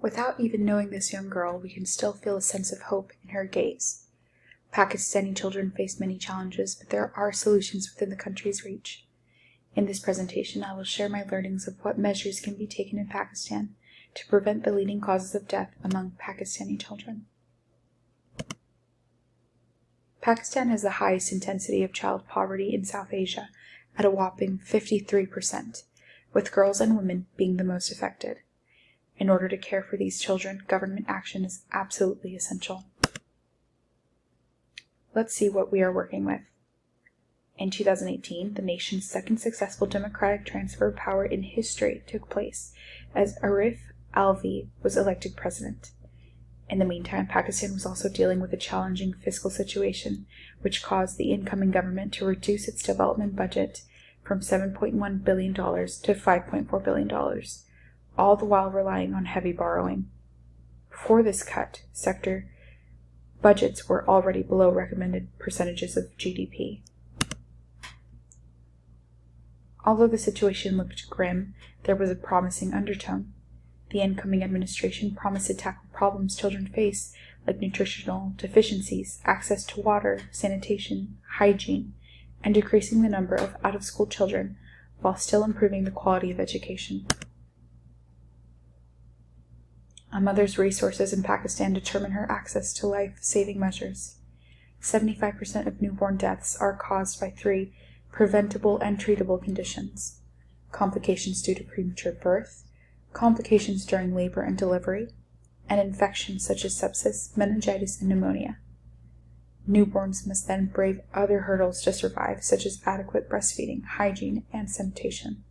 Without even knowing this young girl, we can still feel a sense of hope in her gaze. Pakistani children face many challenges, but there are solutions within the country's reach. In this presentation, I will share my learnings of what measures can be taken in Pakistan to prevent the leading causes of death among Pakistani children. Pakistan has the highest intensity of child poverty in South Asia at a whopping 53%, with girls and women being the most affected. In order to care for these children, government action is absolutely essential. Let's see what we are working with. In 2018, the nation's second successful democratic transfer of power in history took place as Arif Alvi was elected president. In the meantime, Pakistan was also dealing with a challenging fiscal situation, which caused the incoming government to reduce its development budget from $7.1 billion to $5.4 billion, all the while relying on heavy borrowing. Before this cut, sector budgets were already below recommended percentages of GDP. Although the situation looked grim, there was a promising undertone. The incoming administration promised to tackle problems children face, like nutritional deficiencies, access to water, sanitation, hygiene, and decreasing the number of out-of-school children, while still improving the quality of education. A mother's resources in Pakistan determine her access to life-saving measures. 75% of newborn deaths are caused by 3 preventable and treatable conditions: complications due to premature birth, complications during labor and delivery, and infections such as sepsis, meningitis, and pneumonia. Newborns must then brave other hurdles to survive, such as adequate breastfeeding, hygiene, and sanitation.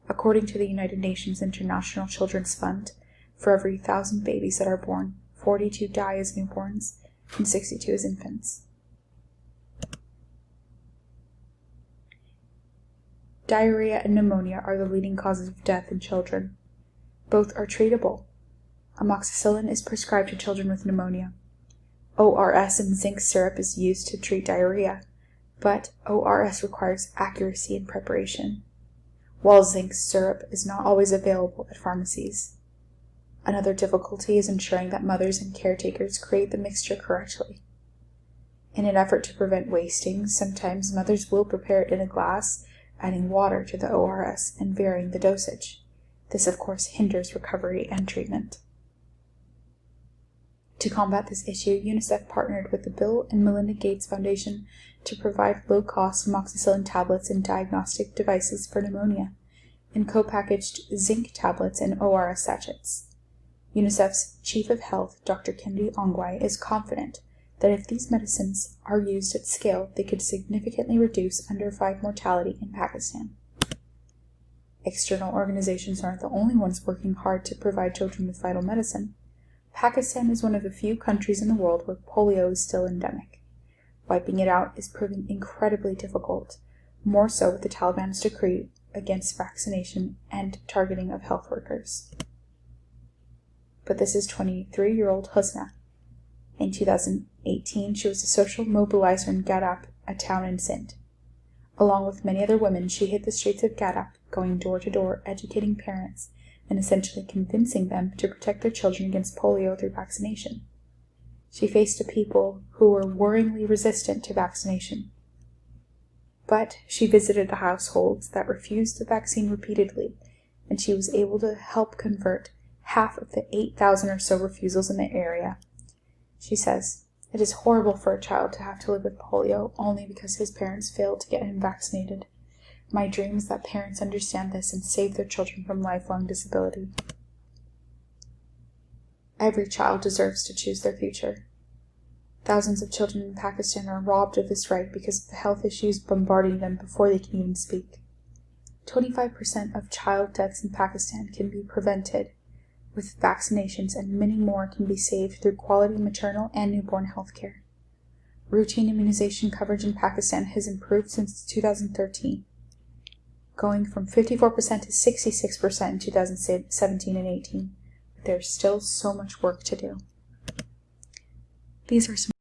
According to the United Nations International Children's Fund, for every 1,000 babies that are born, 42 die as newborns and 62 as infants. Diarrhea and pneumonia are the leading causes of death in children. Both are treatable. Amoxicillin is prescribed to children with pneumonia. ORS and zinc syrup is used to treat diarrhea, but ORS requires accuracy in preparation, while zinc syrup is not always available at pharmacies. Another difficulty is ensuring that mothers and caretakers create the mixture correctly. In an effort to prevent wasting, sometimes mothers will prepare it in a glass, adding water to the ORS and varying the dosage. This, of course, hinders recovery and treatment. To combat this issue, UNICEF partnered with the Bill and Melinda Gates Foundation to provide low-cost amoxicillin tablets and diagnostic devices for pneumonia, and co-packaged zinc tablets and ORS sachets. UNICEF's Chief of Health, Dr. Kendi Ongwai, is confident that if these medicines are used at scale, they could significantly reduce under 5 mortality in Pakistan. External organizations aren't the only ones working hard to provide children with vital medicine. Pakistan is one of the few countries in the world where polio is still endemic. Wiping it out is proving incredibly difficult, more so with the Taliban's decree against vaccination and targeting of health workers. But this is 23-year-old Husna. In 2018, she was a social mobilizer in Gadap, a town in Sindh. Along with many other women, she hit the streets of Gadap, going door to door, educating parents, and essentially convincing them to protect their children against polio through vaccination. She faced a people who were worryingly resistant to vaccination. But she visited the households that refused the vaccine repeatedly, and she was able to help convert half of the 8,000 or so refusals in the area. She says, "It is horrible for a child to have to live with polio only because his parents failed to get him vaccinated. My dream is that parents understand this and save their children from lifelong disability." Every child deserves to choose their future. Thousands of children in Pakistan are robbed of this right because of the health issues bombarding them before they can even speak. 25% of child deaths in Pakistan can be prevented with vaccinations, and many more can be saved through quality maternal and newborn health care. Routine immunization coverage in Pakistan has improved since 2013, going from 54% to 66% in 2017 and 18. But there's still so much work to do. These are some